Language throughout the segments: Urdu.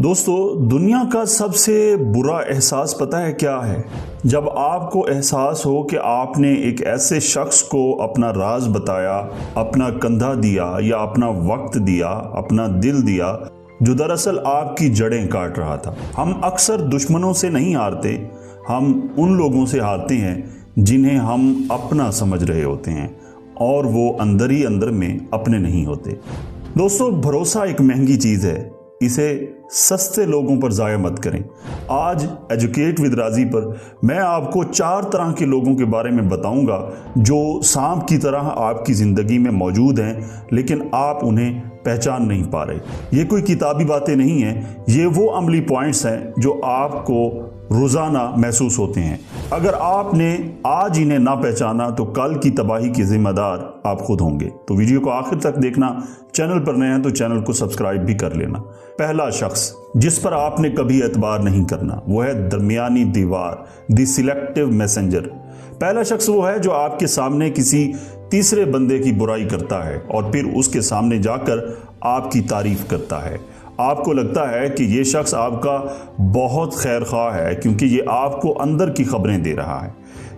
دوستو، دنیا کا سب سے برا احساس پتہ ہے کیا ہے؟ جب آپ کو احساس ہو کہ آپ نے ایک ایسے شخص کو اپنا راز بتایا، اپنا کندھا دیا یا اپنا وقت دیا، اپنا دل دیا، جو دراصل آپ کی جڑیں کاٹ رہا تھا۔ ہم اکثر دشمنوں سے نہیں ہارتے، ہم ان لوگوں سے ہارتے ہیں جنہیں ہم اپنا سمجھ رہے ہوتے ہیں اور وہ اندر ہی اندر میں اپنے نہیں ہوتے۔ دوستو، بھروسہ ایک مہنگی چیز ہے، اسے سستے لوگوں پر ضائع مت کریں۔ آج ایجوکیٹ ود راضی پر میں آپ کو 4 طرح کے لوگوں کے بارے میں بتاؤں گا جو سانپ کی طرح آپ کی زندگی میں موجود ہیں، لیکن آپ انہیں پہچان نہیں پا رہے۔ یہ کوئی کتابی باتیں نہیں ہیں، یہ وہ عملی پوائنٹس ہیں جو آپ کو روزانہ محسوس ہوتے ہیں۔ اگر آپ نے آج انہیں نہ پہچانا تو کل کی تباہی کی ذمہ دار آپ خود ہوں گے۔ تو ویڈیو کو آخر تک دیکھنا، چینل پر نئے ہیں تو چینل کو سبسکرائب بھی کر لینا۔ پہلا شخص جس پر آپ نے کبھی اعتبار نہیں کرنا وہ ہے درمیانی دیوار، دی سلیکٹیو میسنجر۔ پہلا شخص وہ ہے جو آپ کے سامنے کسی تیسرے بندے کی برائی کرتا ہے اور پھر اس کے سامنے جا کر آپ کی تعریف کرتا ہے۔ آپ کو لگتا ہے کہ یہ شخص آپ کا بہت خیر خواہ ہے کیونکہ یہ آپ کو اندر کی خبریں دے رہا ہے۔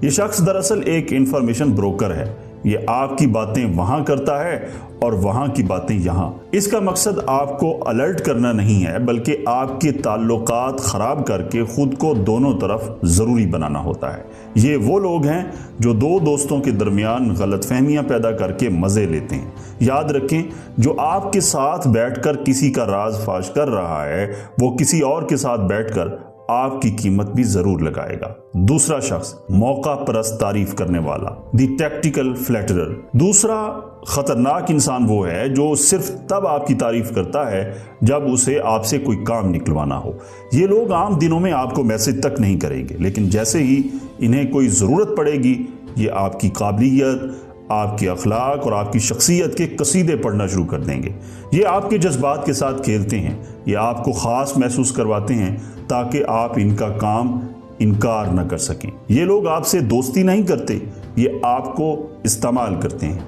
یہ شخص دراصل ایک انفارمیشن بروکر ہے، یہ آپ کی باتیں وہاں کرتا ہے اور وہاں کی باتیں یہاں۔ اس کا مقصد آپ کو الرٹ کرنا نہیں ہے بلکہ آپ کے تعلقات خراب کر کے خود کو دونوں طرف ضروری بنانا ہوتا ہے۔ یہ وہ لوگ ہیں جو 2 دوستوں کے درمیان غلط فہمیاں پیدا کر کے مزے لیتے ہیں۔ یاد رکھیں، جو آپ کے ساتھ بیٹھ کر کسی کا راز فاش کر رہا ہے وہ کسی اور کے ساتھ بیٹھ کر آپ کی قیمت بھی ضرور لگائے گا۔ دوسرا شخص موقع پرست تعریف کرنے والا، دی ٹیکٹیکل فلیٹرر۔ دوسرا خطرناک انسان وہ ہے جو صرف تب آپ کی تعریف کرتا ہے جب اسے آپ سے کوئی کام نکلوانا ہو۔ یہ لوگ عام دنوں میں آپ کو میسج تک نہیں کریں گے، لیکن جیسے ہی انہیں کوئی ضرورت پڑے گی یہ آپ کی قابلیت، آپ کے اخلاق اور آپ کی شخصیت کے قصیدے پڑھنا شروع کر دیں گے۔ یہ آپ کے جذبات کے ساتھ کھیلتے ہیں، یہ آپ کو خاص محسوس کرواتے ہیں تاکہ آپ ان کا کام انکار نہ کر سکیں۔ یہ لوگ آپ سے دوستی نہیں کرتے، یہ آپ کو استعمال کرتے ہیں۔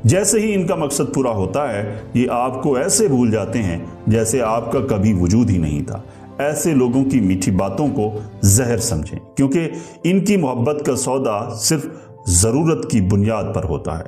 جیسے ہی ان کا مقصد پورا ہوتا ہے یہ آپ کو ایسے بھول جاتے ہیں جیسے آپ کا کبھی وجود ہی نہیں تھا۔ ایسے لوگوں کی میٹھی باتوں کو زہر سمجھیں کیونکہ ان کی محبت کا سودا صرف ضرورت کی بنیاد پر ہوتا ہے۔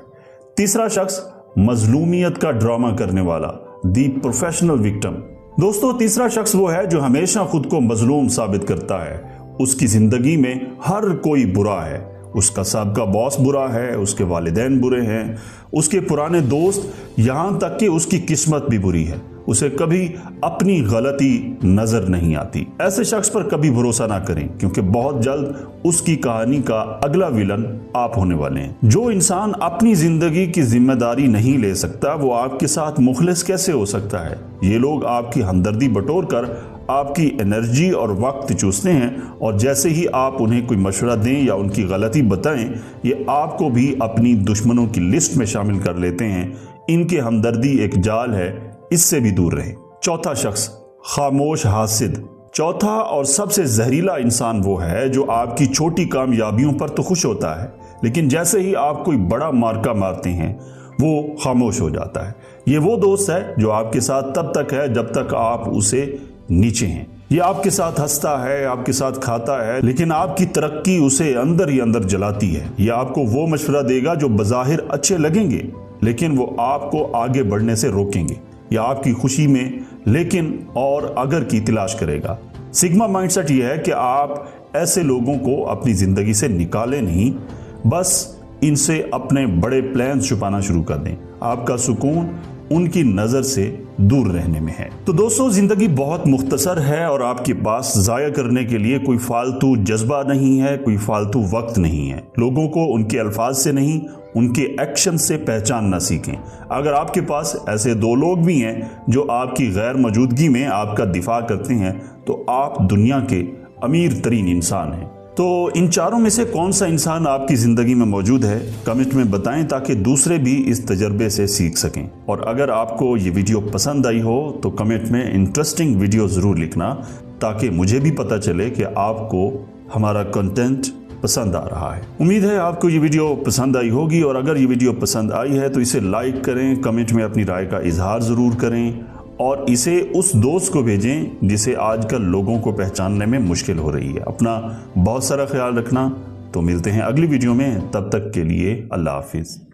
تیسرا شخص مظلومیت کا ڈرامہ کرنے والا، دی پروفیشنل وکٹم۔ دوستو، تیسرا شخص وہ ہے جو ہمیشہ خود کو مظلوم ثابت کرتا ہے۔ اس کی زندگی میں ہر کوئی برا ہے، اس کا سابقہ باس برا ہے، اس کے والدین برے ہیں، اس کے پرانے دوست، یہاں تک کہ اس کی قسمت بھی بری ہے۔ اسے کبھی اپنی غلطی نظر نہیں آتی۔ ایسے شخص پر کبھی بھروسہ نہ کریں کیونکہ بہت جلد اس کی کہانی کا اگلا ویلن آپ ہونے والے ہیں۔ جو انسان اپنی زندگی کی ذمہ داری نہیں لے سکتا وہ آپ کے ساتھ مخلص کیسے ہو سکتا ہے؟ یہ لوگ آپ کی ہمدردی بٹور کر آپ کی انرجی اور وقت چوستے ہیں اور جیسے ہی آپ انہیں کوئی مشورہ دیں یا ان کی غلطی بتائیں یہ آپ کو بھی اپنی دشمنوں کی لسٹ میں شامل کر لیتے ہیں۔ ان کے ہمدردی ایک جال ہے، اس سے بھی دور رہیں۔ چوتھا شخص خاموش حاسد۔ چوتھا اور سب سے زہریلا انسان وہ ہے جو آپ کی چھوٹی کامیابیوں پر تو خوش ہوتا ہے لیکن جیسے ہی آپ کوئی بڑا مارکا مارتے ہیں وہ خاموش ہو جاتا ہے۔ یہ وہ دوست ہے جو آپ کے ساتھ تب تک ہے جب تک آپ اسے نیچے ہیں۔ یہ آپ کے ساتھ ہنستا ہے، آپ کے ساتھ کھاتا ہے، لیکن آپ کی ترقی اسے اندر ہی اندر جلاتی ہے۔ یہ آپ کو وہ مشورہ دے گا جو بظاہر اچھے لگیں گے لیکن وہ آپ کو آگے بڑھنے سے روکیں گے، یا آپ کی خوشی میں لیکن اور اگر کی تلاش کرے گا۔ سگما مائنڈ سیٹ یہ ہے کہ آپ ایسے لوگوں کو اپنی زندگی سے نکالیں نہیں، بس ان سے اپنے بڑے پلانز چھپانا شروع کر دیں۔ آپ کا سکون ان کی نظر سے دور رہنے میں ہے۔ تو دوستو، زندگی بہت مختصر ہے اور آپ کے پاس ضائع کرنے کے لیے کوئی فالتو جذبہ نہیں ہے، کوئی فالتو وقت نہیں ہے۔ لوگوں کو ان کے الفاظ سے نہیں، ان کے ایکشن سے پہچاننا سیکھیں۔ اگر آپ کے پاس ایسے 2 لوگ بھی ہیں جو آپ کی غیر موجودگی میں آپ کا دفاع کرتے ہیں تو آپ دنیا کے امیر ترین انسان ہیں۔ تو ان چاروں میں سے کون سا انسان آپ کی زندگی میں موجود ہے کمنٹ میں بتائیں تاکہ دوسرے بھی اس تجربے سے سیکھ سکیں۔ اور اگر آپ کو یہ ویڈیو پسند آئی ہو تو کمنٹ میں انٹرسٹنگ ویڈیو ضرور لکھنا تاکہ مجھے بھی پتہ چلے کہ آپ کو ہمارا کنٹینٹ پسند آ رہا ہے۔ امید ہے آپ کو یہ ویڈیو پسند آئی ہوگی اور اگر یہ ویڈیو پسند آئی ہے تو اسے لائک کریں، کمنٹ میں اپنی رائے کا اظہار ضرور کریں اور اسے اس دوست کو بھیجیں جسے آج کل لوگوں کو پہچاننے میں مشکل ہو رہی ہے۔ اپنا بہت سارا خیال رکھنا، تو ملتے ہیں اگلی ویڈیو میں، تب تک کے لیے اللہ حافظ۔